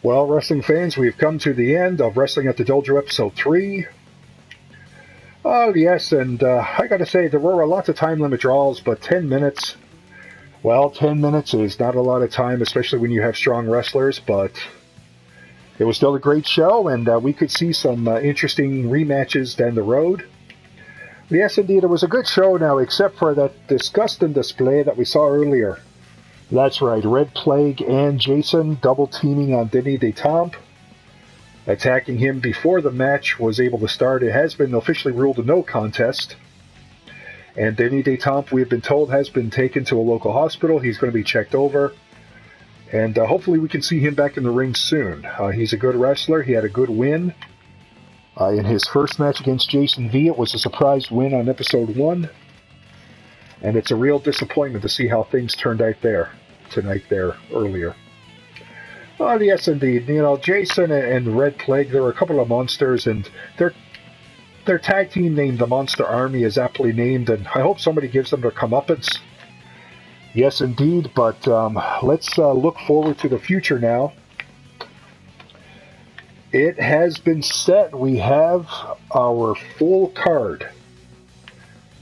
Well, wrestling fans, we've come to the end of Wrestling at the Dojo episode 3. Oh, yes, and I gotta say, there were a lot of time limit draws, but 10 minutes, well, 10 minutes is not a lot of time, especially when you have strong wrestlers, but it was still a great show, and we could see some interesting rematches down the road. Yes, indeed, it was a good show now, except for that disgusting display that we saw earlier. That's right, Red Plague and Jason double-teaming on Denny DeTomp, attacking him before the match was able to start. It has been officially ruled a no contest. And Denny DeTomp, we have been told, has been taken to a local hospital. He's going to be checked over. And hopefully we can see him back in the ring soon. He's a good wrestler. He had a good win. In his first match against Jason V, it was a surprise win on episode 1. And it's a real disappointment to see how things turned out tonight earlier. Oh, yes, indeed. You know, Jason and Red Plague, there were a couple of monsters, and their tag team named the Monster Army is aptly named, and I hope somebody gives them their comeuppance. Yes, indeed, but let's look forward to the future now. It has been set. We have our full card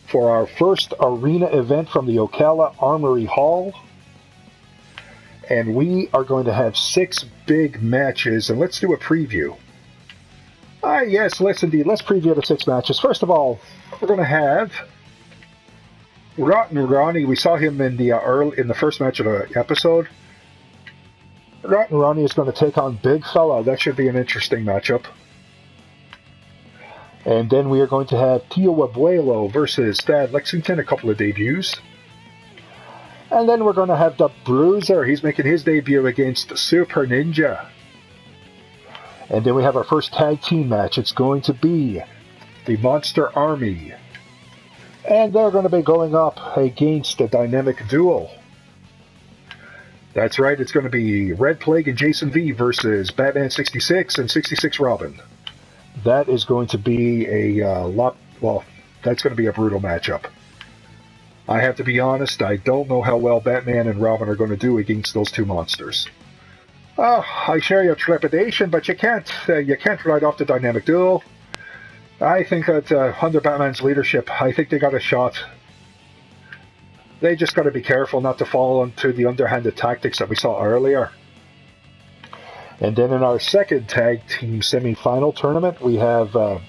for our first arena event from the Ocala Armory Hall. And we are going to have 6 big matches, and let's do a preview. Yes, let's preview the 6 matches. First of all, we're going to have Rotten Ronnie. We saw him in the first match of the episode. Rotten Ronnie is going to take on Big Fella. That should be an interesting matchup. And then we are going to have Tio Abuelo versus Thad Lexington, a couple of debuts. And then we're going to have the Bruiser. He's making his debut against Super Ninja. And then we have our first tag team match. It's going to be the Monster Army. And they're going to be going up against the Dynamic Duo. That's right, it's going to be Red Plague and Jason V versus Batman 66 and 66 Robin. That is going to be that's going to be a brutal matchup. I have to be honest, I don't know how well Batman and Robin are going to do against those two monsters. I share your trepidation, but you can't write off the Dynamic Duo. I think that under Batman's leadership, I think they got a shot. They just got to be careful not to fall into the underhanded tactics that we saw earlier. And then in our second tag team semi-final tournament, we have the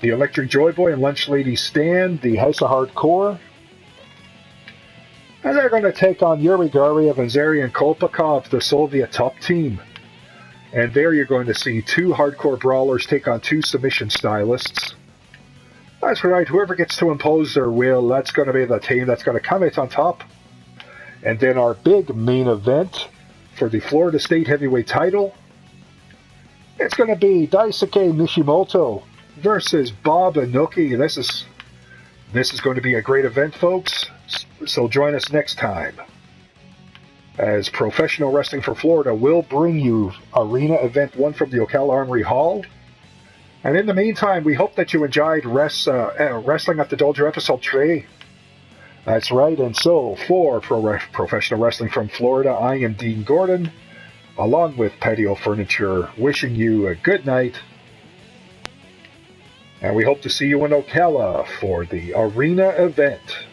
Electric Joy Boy and Lunch Lady Stan, the House of Hardcore. And they're going to take on Yuri Gariev and Zarian Kolpakov, the Soviet top team. And there you're going to see 2 hardcore brawlers take on 2 submission stylists. That's right, whoever gets to impose their will, that's going to be the team that's going to come out on top. And then our big main event for the Florida State Heavyweight title, it's going to be Daisuke Nishimoto versus Bob Inoki. This is going to be a great event, folks. So join us next time, as Professional Wrestling for Florida will bring you Arena Event 1 from the Ocala Armory Hall. And in the meantime, we hope that you enjoyed Wrestling at the Dojo episode 3. That's right, and so for Professional Wrestling from Florida, I am Dean Gordon, along with Paddy O'Fernatcher, wishing you a good night. And we hope to see you in Ocala for the Arena Event.